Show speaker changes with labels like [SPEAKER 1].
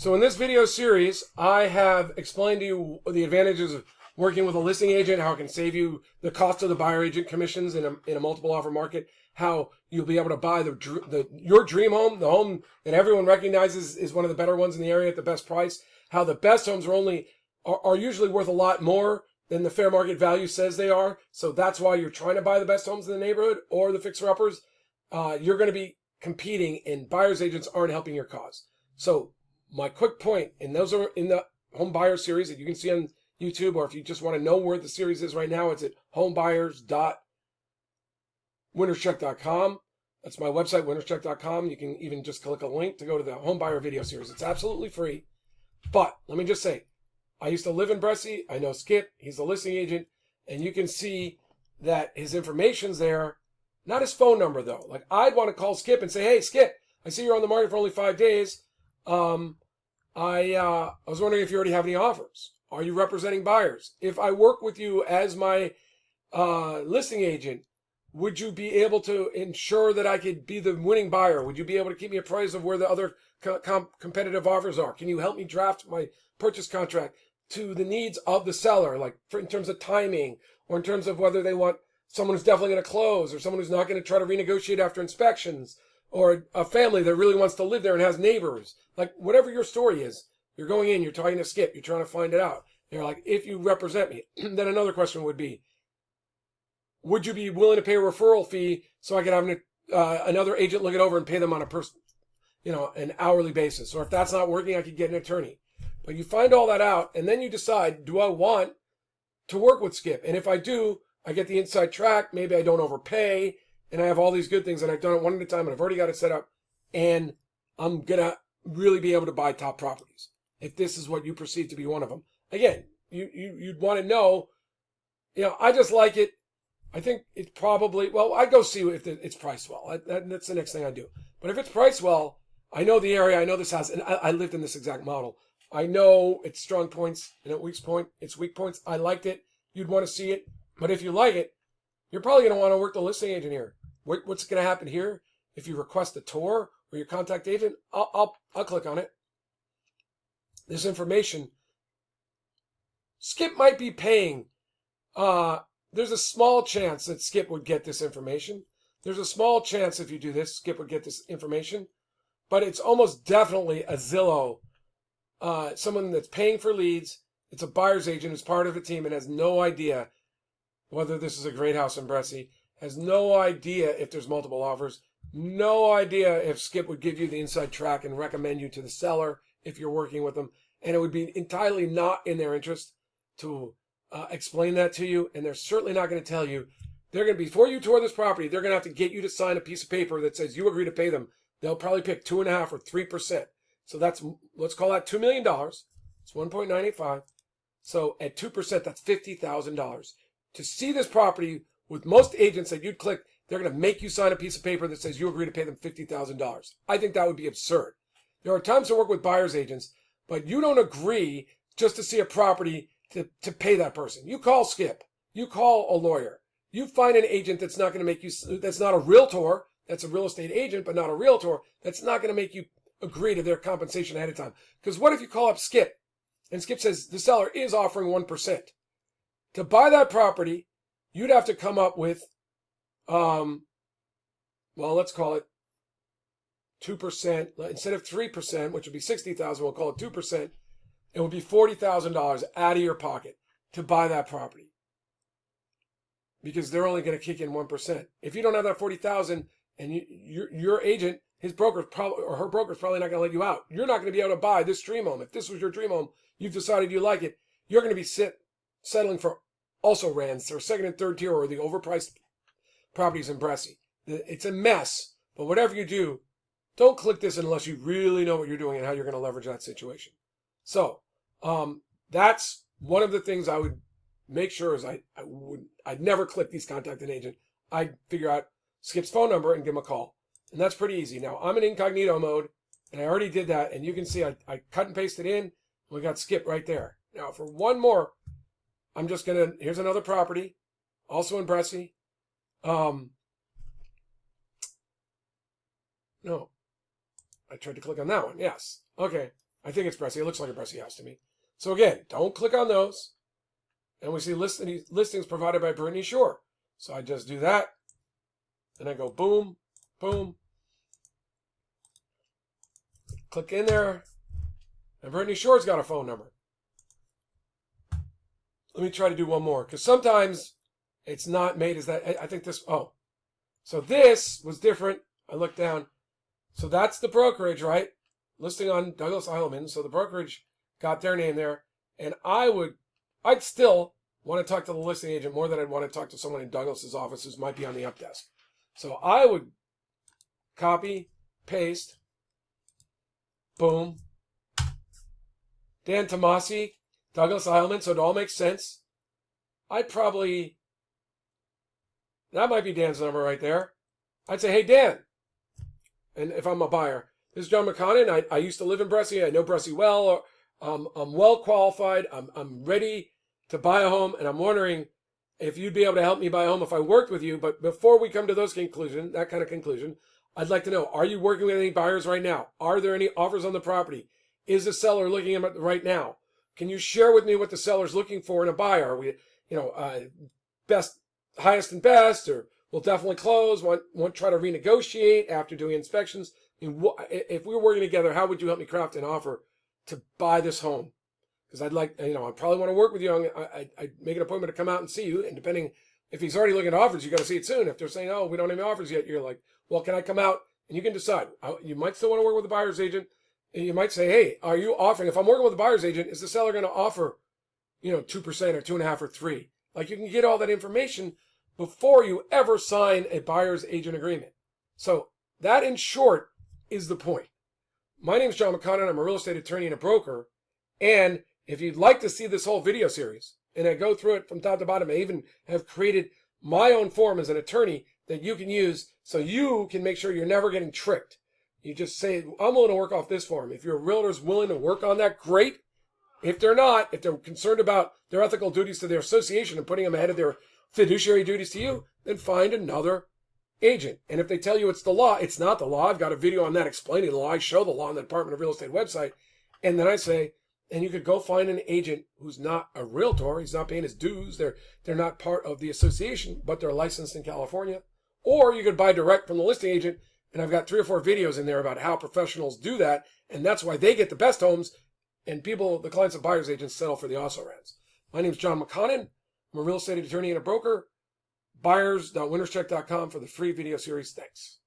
[SPEAKER 1] So in this video series, I have explained to you the advantages of working with a listing agent, how it can save you the cost of the buyer agent commissions in a multiple offer market, how you'll be able to buy your dream home, the home that everyone recognizes is one of the better ones in the area at the best price, how the best homes are usually worth a lot more than the fair market value says they are. So that's why you're trying to buy the best homes in the neighborhood or the fixer-uppers. You're going to be competing, and buyer's agents aren't helping your cause. So my quick point, and those are in the home buyer series that you can see on YouTube, or if you just want to know where the series is right now, it's at homebuyers.winnerscheck.com. That's my website, winnerscheck.com. You can even just click a link to go to the home buyer video series. It's absolutely free. But let me just say, I used to live in Bresci. I know Skip. He's the listing agent. And you can see that his information's there. Not his phone number, though. Like, I'd want to call Skip and say, hey, Skip, I see you're on the market for only 5 days. I was wondering if you already have any offers. Are you representing buyers? If I work with you as my listing agent, would you be able to ensure that I could be the winning buyer? Would you be able to keep me apprised of where the other competitive offers are? Can you help me draft my purchase contract to the needs of the seller, like in terms of timing, or in terms of whether they want someone who's definitely going to close or someone who's not going to try to renegotiate after inspections, or a family that really wants to live there and has neighbors? Like, whatever your story is, you're going in, you're talking to Skip, you're trying to find it out. They're like, if you represent me, then another question would be, would you be willing to pay a referral fee so I could have another agent look it over and pay them on an hourly basis? Or if that's not working, I could get an attorney. But you find all that out, and then you decide, do I want to work with Skip? And if I do, I get the inside track. Maybe I don't overpay, and I have all these good things, and I've done it one at a time, and I've already got it set up, and I'm going to really be able to buy top properties, if this is what you perceive to be one of them. Again, you'd want to know, I just like it. I think it's probably, I'd go see if it's priced well. That's the next thing I do. But if it's priced well, I know the area, I know this house, and I lived in this exact model. I know its strong points and its weak points. I liked it. You'd want to see it. But if you like it, you're probably going to want to work the listing agent here. What's going to happen here? If you request a tour or your contact agent, I'll click on it. This information, Skip might be paying. There's a small chance that Skip would get this information. There's a small chance if you do this, Skip would get this information. But it's almost definitely a Zillow, someone that's paying for leads. It's a buyer's agent who's part of a team and has no idea whether this is a great house in Bresci, has no idea if there's multiple offers, no idea if Skip would give you the inside track and recommend you to the seller if you're working with them. And it would be entirely not in their interest to explain that to you. And they're certainly not going to tell you. They're going to, before you tour this property, they're going to have to get you to sign a piece of paper that says you agree to pay them. They'll probably pick 2.5% or 3%. So let's call that $2 million. It's 1.985. So at 2%, that's $50,000. To see this property, with most agents that you'd click, they're going to make you sign a piece of paper that says you agree to pay them $50,000. I think that would be absurd. There are times to work with buyer's agents, but you don't agree just to see a property to pay that person. You call Skip. You call a lawyer. You find an agent that's not going to make you, that's not a realtor, that's a real estate agent, but not a realtor, that's not going to make you agree to their compensation ahead of time. Because what if you call up Skip, and Skip says the seller is offering 1%? To buy that property, you'd have to come up with, let's call it 2%. Instead of 3%, which would be $60,000, we'll call it 2%. It would be $40,000 out of your pocket to buy that property, because they're only going to kick in 1%. If you don't have that $40,000, and your agent, his broker or her broker's probably not going to let you out, you're not going to be able to buy this dream home. If this was your dream home, you've decided you like it, you're going to be settling for also rans or second and third tier or the overpriced properties in Bresci. It's a mess. But whatever you do, don't click this unless you really know what you're doing and how you're going to leverage that situation. So that's one of the things I would make sure is I'd never click these contact an agent. I'd figure out Skip's phone number and give him a call. And that's pretty easy. Now, I'm in incognito mode, and I already did that. And you can see I cut and pasted in. We got Skip right there. Now, for one more, I'm just going to, here's another property, also in Bresci. No, I tried to click on that one. Yes. Okay. I think it's Bresci. It looks like a Bresci house to me. So again, don't click on those. And we see listings provided by Brittany Shore. So I just do that. And I go boom, boom. Click in there. And Brittany Shore's got a phone number. Let me try to do one more. Because sometimes it's not made as that. I think this, oh. So this was different. I looked down. So that's the brokerage, right? Listing on Douglas Eidelman. So the brokerage got their name there. And I'd still want to talk to the listing agent more than I'd want to talk to someone in Douglas's office who might be on the up desk. So I would copy, paste, boom. Dan Tomasi, Douglas Eidelman, so it all makes sense. That might be Dan's number right there. I'd say, hey, Dan. And if I'm a buyer, this is John McConnin. I used to live in Bresci. I know Bresci well. I'm well qualified. I'm ready to buy a home. And I'm wondering if you'd be able to help me buy a home if I worked with you. But before we come to that kind of conclusion, I'd like to know, are you working with any buyers right now? Are there any offers on the property? Is the seller looking at it right now? Can you share with me what the seller's looking for in a buyer? Are we, highest and best, or we'll definitely close, want try to renegotiate after doing inspections? If we were working together, how would you help me craft an offer to buy this home? Because I'd like, I probably want to work with you. I'd make an appointment to come out and see you. And depending, if he's already looking at offers, you got to see it soon. If they're saying, oh, we don't have any offers yet, you're like, well, can I come out? And you can decide. You might still want to work with a buyer's agent. And you might say, hey, are you offering, if I'm working with a buyer's agent, is the seller going to offer, 2% or 2.5% or 3%? Like, you can get all that information before you ever sign a buyer's agent agreement. So that, in short, is the point. My name is John McConnin. I'm a real estate attorney and a broker. And if you'd like to see this whole video series, and I go through it from top to bottom, I even have created my own form as an attorney that you can use so you can make sure you're never getting tricked. You just say, I'm willing to work off this form. If your realtor's willing to work on that, great. If they're not, if they're concerned about their ethical duties to their association and putting them ahead of their fiduciary duties to you, then find another agent. And if they tell you it's the law, it's not the law. I've got a video on that explaining the law. I show the law on the Department of Real Estate website. And then I say, and you could go find an agent who's not a realtor. He's not paying his dues. They're not part of the association, but they're licensed in California. Or you could buy direct from the listing agent. And I've got 3 or 4 videos in there about how professionals do that. And that's why they get the best homes. And the clients of buyer's agents, settle for the also-rans. My name is John McConnin. I'm a real estate attorney and a broker. Buyers.winnerscheck.com for the free video series. Thanks.